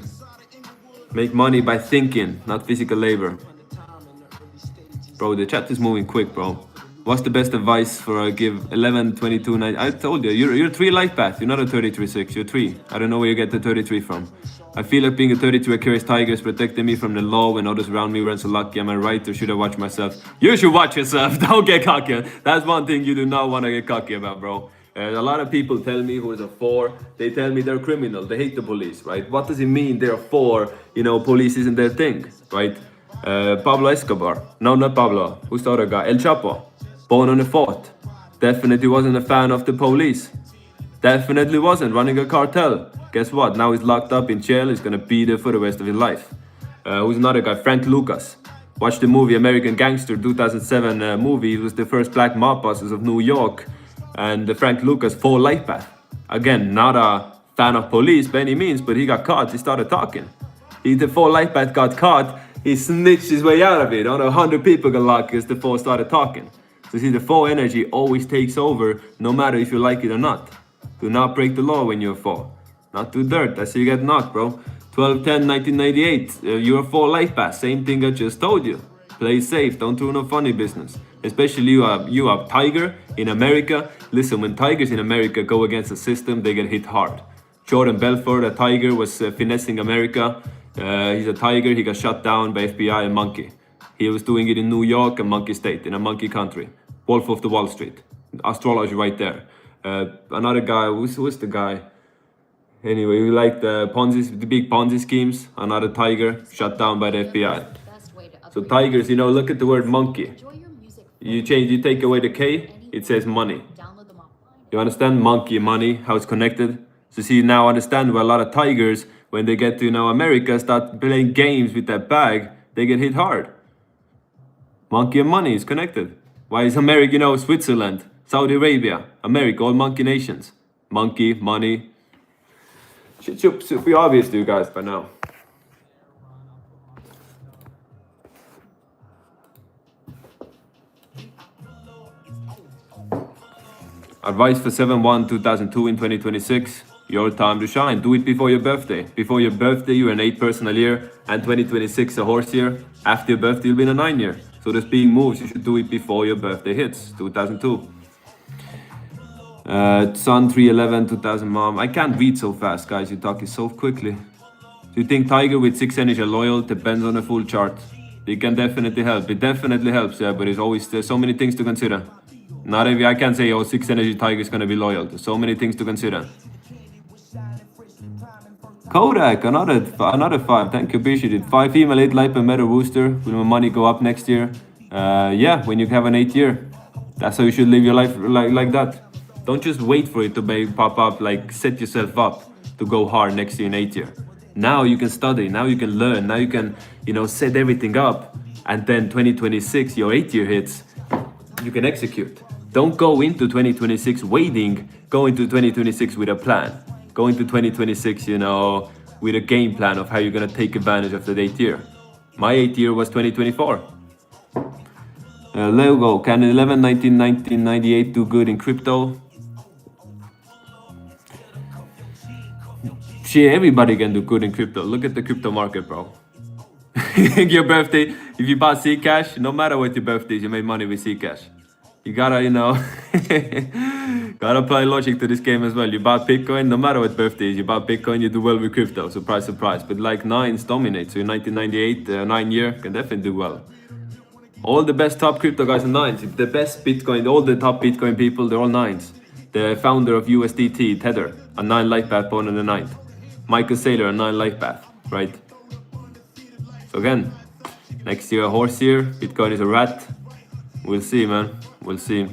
Make money by thinking, not physical labor. Bro, the chat is moving quick, bro. What's the best advice for a give 11, 22, 9? I told you, you're 3 life path. You're not a 33-6, you're 3. I don't know where you get the 33 from. I feel like being a 32 Aquarius tiger is protecting me from the law when others around me run so lucky. Am I right, or should I watch myself? You should watch yourself. Don't get cocky. That's one thing you do not want to get cocky about, bro. A lot of people tell me who is a 4, they tell me they're criminal, they hate the police, right? What does it mean they're a 4? You know, police isn't their thing, right? Pablo Escobar. No, not Pablo. Who's the other guy? El Chapo. Born on the 4th. Definitely wasn't a fan of the police. Definitely wasn't running a cartel. Guess what? Now he's locked up in jail. He's gonna be there for the rest of his life. Who's another guy? Frank Lucas. Watch the movie American Gangster, 2007 movie. He was the first black mob bosses of New York. And Frank Lucas, 4 life path. Again, not a fan of police by any means, but he got caught. He started talking. The 4 life path got caught. He snitched his way out of it. On 100 people got locked because the 4 started talking. So see, the 4 energy always takes over, no matter if you like it or not. Do not break the law when you're 4. Not do dirt. That's how you get knocked, bro. 12/10/1998. You're a 4 life path. Same thing I just told you. Play safe. Don't do no funny business. Especially you are tiger in America. Listen, when tigers in America go against the system, they get hit hard. Jordan Belfort, a tiger, was finessing America. He's a tiger. He got shut down by FBI and Monkey. He was doing it in New York and Monkey State, in a monkey country. Wolf of the Wall Street. Astrology right there. Another guy, who's the guy? Anyway, we like the big Ponzi schemes. Another tiger shut down by the FBI. So tigers, you know, look at the word monkey. You take away the K, it says money. You understand? Monkey, money, how it's connected. So see, now understand why a lot of tigers, when they get to, you know, America, start playing games with that bag, they get hit hard. Monkey and money is connected. Why is America, you know, Switzerland, Saudi Arabia, America, all monkey nations. Monkey, money. Should be obvious to you guys by now. Advice for 7/1/2002 in 2026. Your time to shine. Do it before your birthday. Before your birthday, you're an 8 personal year, and 2026 a horse year. After your birthday, you'll be in a 9 year. So there's being moves. You should do it before your birthday hits. 2002. Sun 311 2000 mom. I can't read so fast, guys. You're talking so quickly. Do you think Tiger with 6 energy are loyal? Depends on the full chart. It can definitely help. It definitely helps, yeah, but there's so many things to consider. Not every, I can't say, oh, 6 energy Tiger is gonna be loyal. There's so many things to consider. Kodak, another 5. Thank you, appreciate it. 5 female, 8 life and metal rooster. Will my money go up next year? Yeah, when you have an 8 year. That's how you should live your life, like that. Don't just wait for it to pop up. Like, set yourself up to go hard next year in 8 year. Now you can study. Now you can learn. Now you can, you know, set everything up. And then 2026, your 8 year hits. You can execute. Don't go into 2026 waiting. Go into 2026 with a plan. Go into 2026, you know, with a game plan of how you're gonna take advantage of the 8 year. My 8 year was 2024. Logo, can 11/19/1998 do good in crypto? Shit, everybody can do good in crypto. Look at the crypto market, bro. Your birthday, if you bought Zcash, no matter what your birthday is, you made money with Zcash. You gotta, you know, Gotta apply logic to this game as well. You buy Bitcoin, no matter what birthday is, you buy Bitcoin, you do well with crypto. Surprise, surprise. But like nines dominate. So in 1998, 9 year, can definitely do well. All the best top crypto guys are nines. The best Bitcoin, all the top Bitcoin people, they're all nines. The founder of USDT, Tether, a 9 life path born on the 9th. Michael Saylor, a 9 life path, right? So again, next year a horse year, Bitcoin is a rat. We'll see, man. We'll see.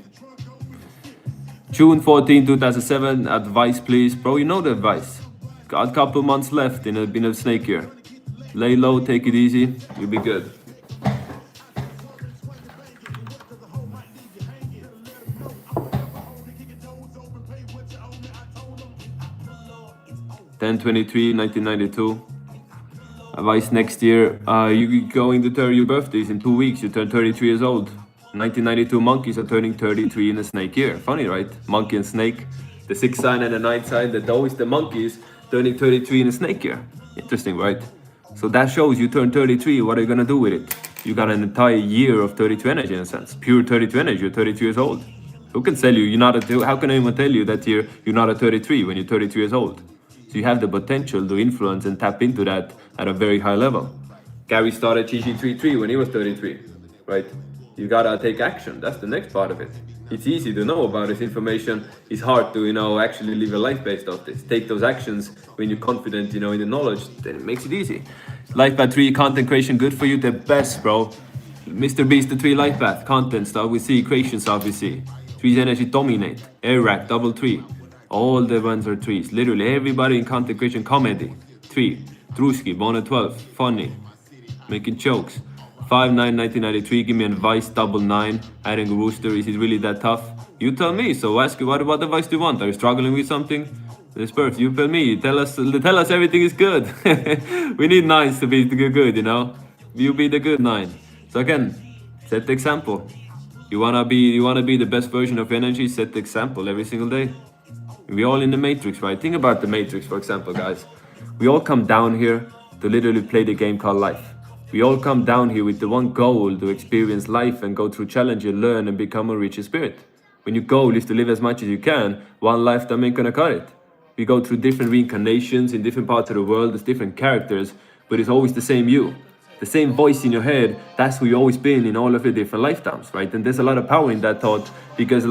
June 14, 2007, advice please. Bro, you know the advice. Got a couple months left in a snake year. Lay low, take it easy, you'll be good. 10/23, 1992. Advice next year. You going to turn your birthdays in 2 weeks. You turn 33 years old. 1992 monkeys are turning 33 in a snake year. Funny, right? Monkey and snake. The 6 sign and the 9 sign. That always the monkeys turning 33 in a snake year. Interesting, right? So that shows you turn 33. What are you gonna do with it? You got an entire year of 32 energy in a sense. Pure 32 energy. You're 32 years old. Who can tell you you're not a? How can anyone tell you that you're not a 33 when you're 32 years old? So you have the potential to influence and tap into that at a very high level. Gary started GG33 when he was 33, right? You gotta take action. That's the next part of it. It's easy to know about this information. It's hard to, actually live a life based off this. Take those actions when you're confident, in the knowledge, then it makes it easy. Life path 3, content creation, good for you, the best, bro. Mr. Beast, the 3 life path, content stuff we see, creation stuff we see. 3's energy dominate, air rack, double 3. All the ones are 3s. Literally everybody in content creation, comedy, 3. Druski, born at 12, funny, making jokes. 5/9, 1993, give me advice, double 9, adding a rooster, is it really that tough? You tell me, so ask you, what advice do you want? Are you struggling with something? This birth, you tell me, tell us everything is good. We need 9s to be good, You be the good 9. So again, set the example. You wanna be the best version of energy, set the example every single day. We're all in the matrix, right? Think about the matrix, for example, guys. We all come down here to literally play the game called life. We all come down here with the one goal to experience life and go through challenge and learn and become a richer spirit. When your goal is to live as much as you can, one lifetime ain't gonna cut it. We go through different reincarnations in different parts of the world, there's different characters, but it's always the same you. The same voice in your head, that's who you've always been in all of your different lifetimes, right? And there's a lot of power in that thought, because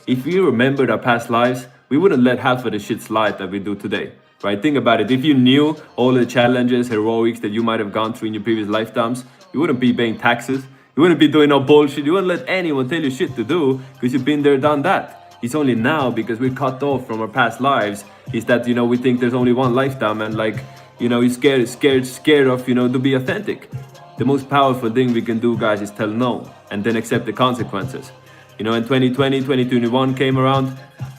if we remembered our past lives, we wouldn't let half of the shit slide that we do today, right? Think about it. If you knew all the challenges, heroics that you might have gone through in your previous lifetimes, you wouldn't be paying taxes. You wouldn't be doing no bullshit. You wouldn't let anyone tell you shit to do, because you've been there, done that. It's only now, because we're cut off from our past lives, is that, we think there's only one lifetime, and you're scared of, to be authentic. The most powerful thing we can do, guys, is tell no, and then accept the consequences. In 2020, 2021 came around,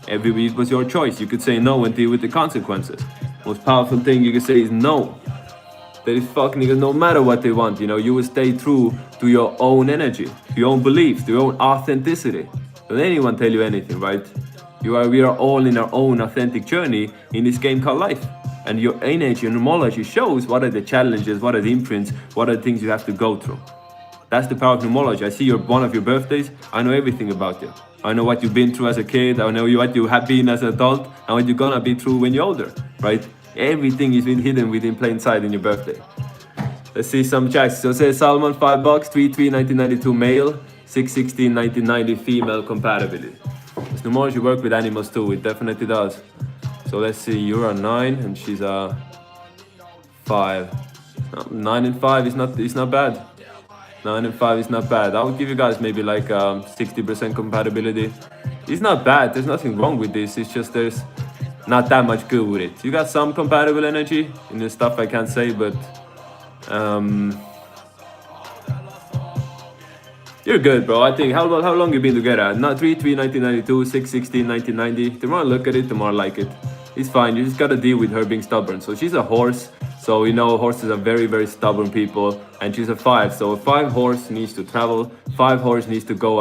every week was your choice. You could say no and deal with the consequences. Most powerful thing you can say is no. That is fucking niggas, no matter what they want, you will stay true to your own energy, to your own beliefs, to your own authenticity. Don't anyone tell you anything, right? We are all in our own authentic journey in this game called life. And your energy and numerology shows what are the challenges, what are the imprints, what are the things you have to go through. That's the power of numerology. I see one of your birthdays, I know everything about you. I know what you've been through as a kid, I know what you have been as an adult, and what you're gonna be through when you're older, right? Everything is been hidden within plain sight in your birthday. Let's see some checks. So it says Salmon, $5, 3/3, 1992 male, 6/16, 1990 female compatibility. This numerology work with animals too, it definitely does. So let's see, you're a 9 and she's a 5. 9 and 5 is not bad. 9 and 5 is not bad. I would give you guys maybe 60% compatibility. It's not bad, there's nothing wrong with this, it's just there's not that much good with it. You got some compatible energy in the stuff I can't say, but you're good, bro. I think, how long you been together? Not 3/3, 1992, 6/16, 1990. The more I look at it, the more I like it. It's fine, you just gotta deal with her being stubborn. So she's a horse, so horses are very, very stubborn people, and she's a 5. So a 5 horse needs to travel, 5 horse needs to go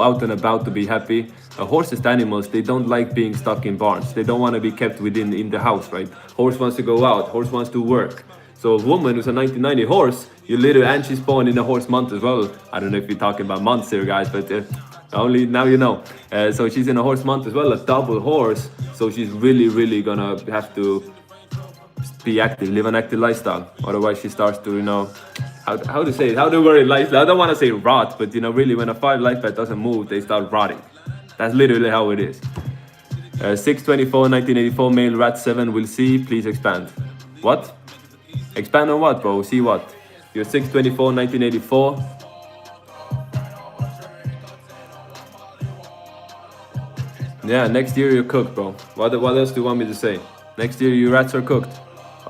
out and about to be happy. Horses, animals, they don't like being stuck in barns. They don't want to be kept in the house, right? Horse wants to go out, horse wants to work. So a woman who's a 1990 horse, and she's born in a horse month as well. I don't know if you're talking about months here, guys, but Only now you know. So she's in a horse month as well, a double horse. So she's really gonna have to be active, live an active lifestyle. Otherwise, she starts to, how to say it? How to word it? Lifestyle. I don't want to say rot, but really, when a 5 life path doesn't move, they start rotting. That's literally how it is. 624, 1984, male, rat 7, will see. Please expand. What? Expand on what, bro? See what? You're 624, 1984. Yeah, next year you're cooked, bro. What else do you want me to say? Next year your rats are cooked.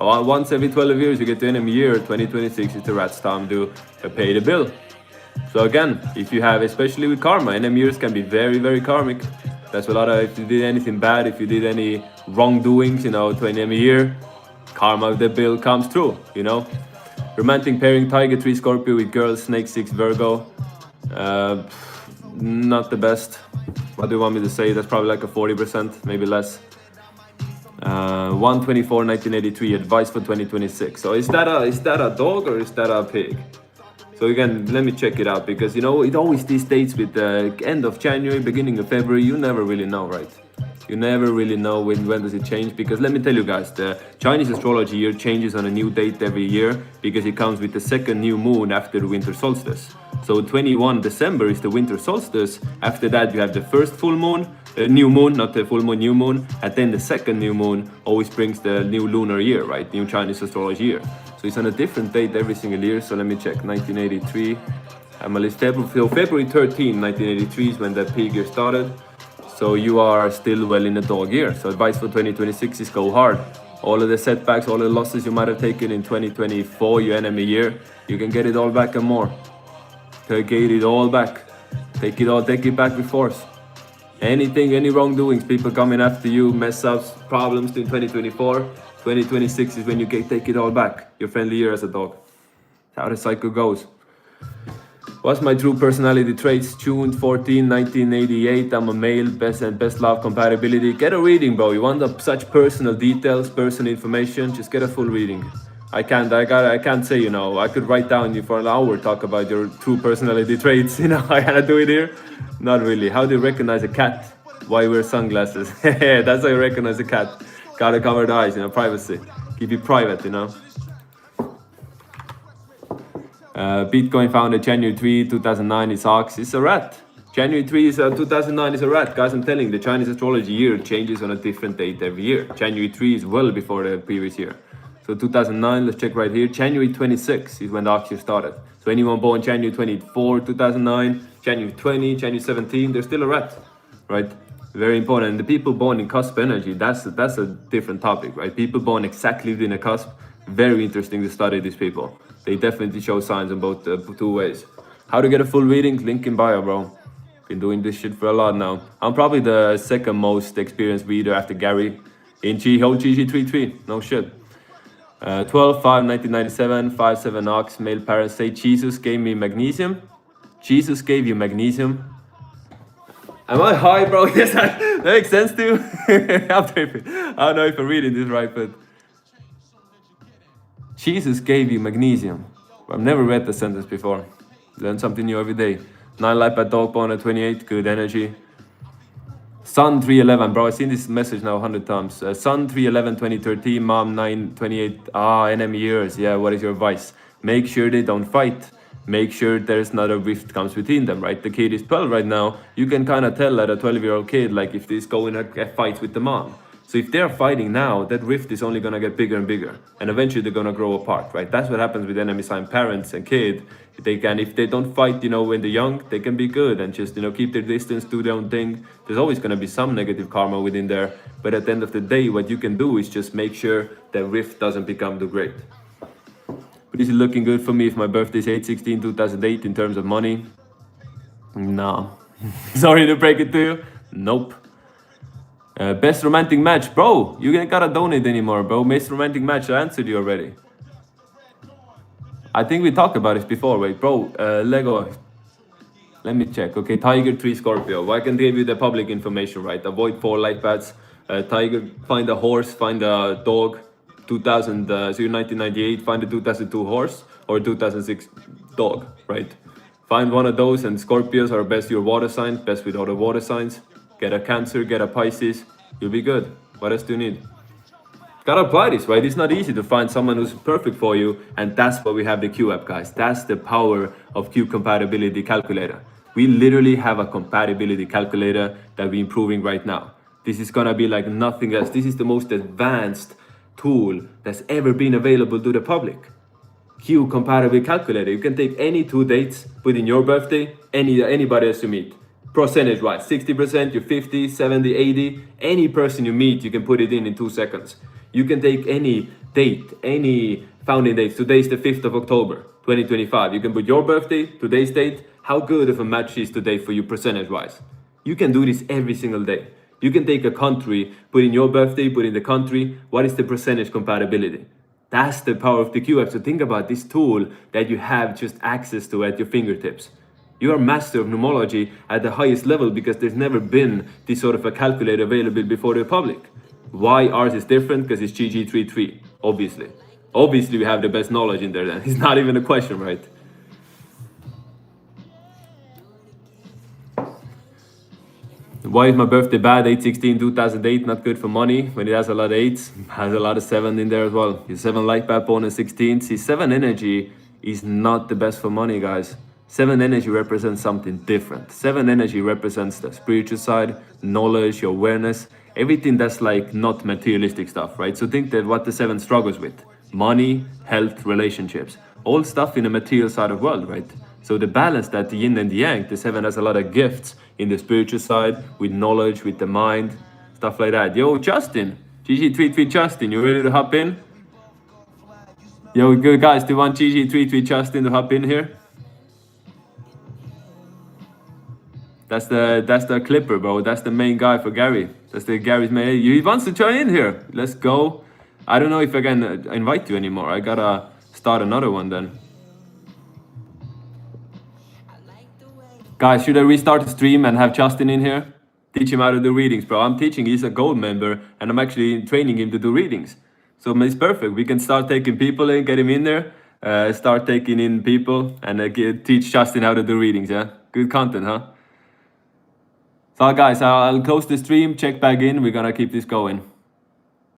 Once every 12 years you get to enemy year. 2026 is the rats' time to pay the bill. So again, if you have, especially with karma, enemy years can be very karmic. That's a lot of, if you did anything bad, if you did any wrongdoings, to enemy year, karma, the bill comes through, Romantic pairing, Tiger 3 Scorpio with girl, Snake 6 Virgo. Not the best. What do you want me to say? That's probably like a 40%, maybe less. 124, 1983, advice for 2026. So is that a dog or is that a pig? So again, let me check it out, because it always these dates with the end of January, beginning of February, you never really know, right? You never really know when does it change, because let me tell you guys, the Chinese astrology year changes on a new date every year, because it comes with the second new moon after the winter solstice. So 21 December is the winter solstice. After that you have the first full moon, new moon, not the full moon, new moon, and then the second new moon always brings the new lunar year, right? New Chinese astrology year. So it's on a different date every single year. So let me check. 1983. I'm a list February 13, 1983 is when the pig year started. So you are still well in the dog year. So advice for 2026 is go hard. All of the setbacks, all the losses you might have taken in 2024, your enemy year, you can get it all back and more. Get it all back. Take it back with force. Anything, any wrongdoings, people coming after you, mess ups, problems in 2024, 2026 is when you take it all back. Your friendly year as a dog. That's how the cycle goes. What's my true personality traits? June 14, 1988. I'm a male, best love compatibility. Get a reading, bro. You want such personal details, personal information, just get a full reading. I can't say, I could write down you for an hour, talk about your true personality traits, I gotta do it here. Not really. How do you recognize a cat? Why wear sunglasses? That's how you recognize a cat. Gotta cover the eyes, privacy. Keep it private, Bitcoin founded January 3, 2009 is ox. It's a rat. January 3 is 2009 is a rat. Guys, I'm telling you, the Chinese astrology year changes on a different date every year. January 3 is well before the previous year. So 2009, let's check right here. January 26 is when the ox year started. So anyone born January 24, 2009, January 20, January 17, they're still a rat, right? Very important. And the people born in cusp energy, that's a different topic, right? People born exactly within a cusp, very interesting to study these people. They definitely show signs in both two ways. How to get a full reading? Link in bio, bro. Been doing this shit for a lot now. I'm probably the second most experienced reader after Gary in GG33. No shit. 12/5/1997, 5/7 ox, male parents say Jesus gave me magnesium. Jesus gave you magnesium. Am I high, bro? Yes, that makes sense to you. I don't know if I'm reading this right, but Jesus gave you magnesium. I've never read the sentence before. Learn something new every day. 9 life at dog born at 28, good energy. Sun 311, bro, I've seen this message now 100 times. Sun 311, 2013, mom 928, enemy years. Yeah, what is your advice? Make sure they don't fight. Make sure there's not a rift comes between them, right? The kid is 12 right now. You can kind of tell that a 12-year-old kid, like if this go in a fight with the mom. So if they're fighting now, that rift is only gonna get bigger and bigger. And eventually they're gonna grow apart, right? That's what happens with enemy sign parents and kid. If they don't fight, when they're young, they can be good and just, keep their distance, do their own thing. There's always gonna be some negative karma within there. But at the end of the day, what you can do is just make sure that rift doesn't become too great. But this is looking good for me if my birthday is 8/16/2008 in terms of money. No. Sorry to break it to you. Nope. Best romantic match. Bro, you ain't gotta donate anymore, bro. Best romantic match, I answered you already. I think we talked about this before, wait, bro. Lego. Let me check. Okay, Tiger 3 Scorpio. Well, I can give you the public information, right? Avoid 4 life paths. Tiger, find a horse, find a dog. 1998, find a 2002 horse or 2006 dog, right? Find one of those, and Scorpios are best your water sign, best with all the water signs. Get a Cancer, get a Pisces, you'll be good. What else do you need? Gotta apply this, right? It's not easy to find someone who's perfect for you, and that's why we have the Q app, guys. That's the power of Q compatibility calculator. We literally have a compatibility calculator that we're improving right now. This is gonna be like nothing else. This is the most advanced tool that's ever been available to the public. Q compatible calculator. You can take any 2 dates, put in your birthday, anybody else you meet. Percentage wise, 60%, you're 50, 70, 80. Any person you meet, you can put it in 2 seconds. You can take any date, any founding date. Today's the 5th of October, 2025. You can put your birthday, today's date. How good of a match is today for you percentage wise? You can do this every single day. You can take a country, put in your birthday, put in the country. What is the percentage compatibility? That's the power of the Q app. So think about this tool that you have just access to at your fingertips. You are master of numerology at the highest level because there's never been this sort of a calculator available before the public. Why ours is different? Because it's GG33, obviously. Obviously we have the best knowledge in there then. It's not even a question, right? Why is my birthday bad? 8/16/2008, not good for money. When it has a lot of 8s, has a lot of 7 in there as well. Your 7 light bad bonus 16. See, 7 energy is not the best for money, guys. 7 energy represents something different. 7 energy represents the spiritual side, knowledge, your awareness, everything that's like not materialistic stuff, right? So think that what the 7 struggles with: money, health, relationships, all stuff in the material side of the world, right? So the balance, that the yin and the yang, the 7 has a lot of gifts in the spiritual side, with knowledge, with the mind, stuff like that. Yo, Justin, GG33 Justin, you ready to hop in? Yo, good guys, do you want GG33 Justin to hop in here? That's the clipper, bro. That's the main guy for Gary. That's the Gary's main. He wants to join in here. Let's go. I don't know if I can invite you anymore. I gotta start another one then. Guys, should I restart the stream and have Justin in here? Teach him how to do readings, bro. I'm teaching. He's a gold member, and I'm actually training him to do readings. So it's perfect. We can start taking people in, get him in there, start taking in people, and teach Justin how to do readings. Yeah, good content, huh? So guys, I'll close the stream, check back in. We're gonna keep this going.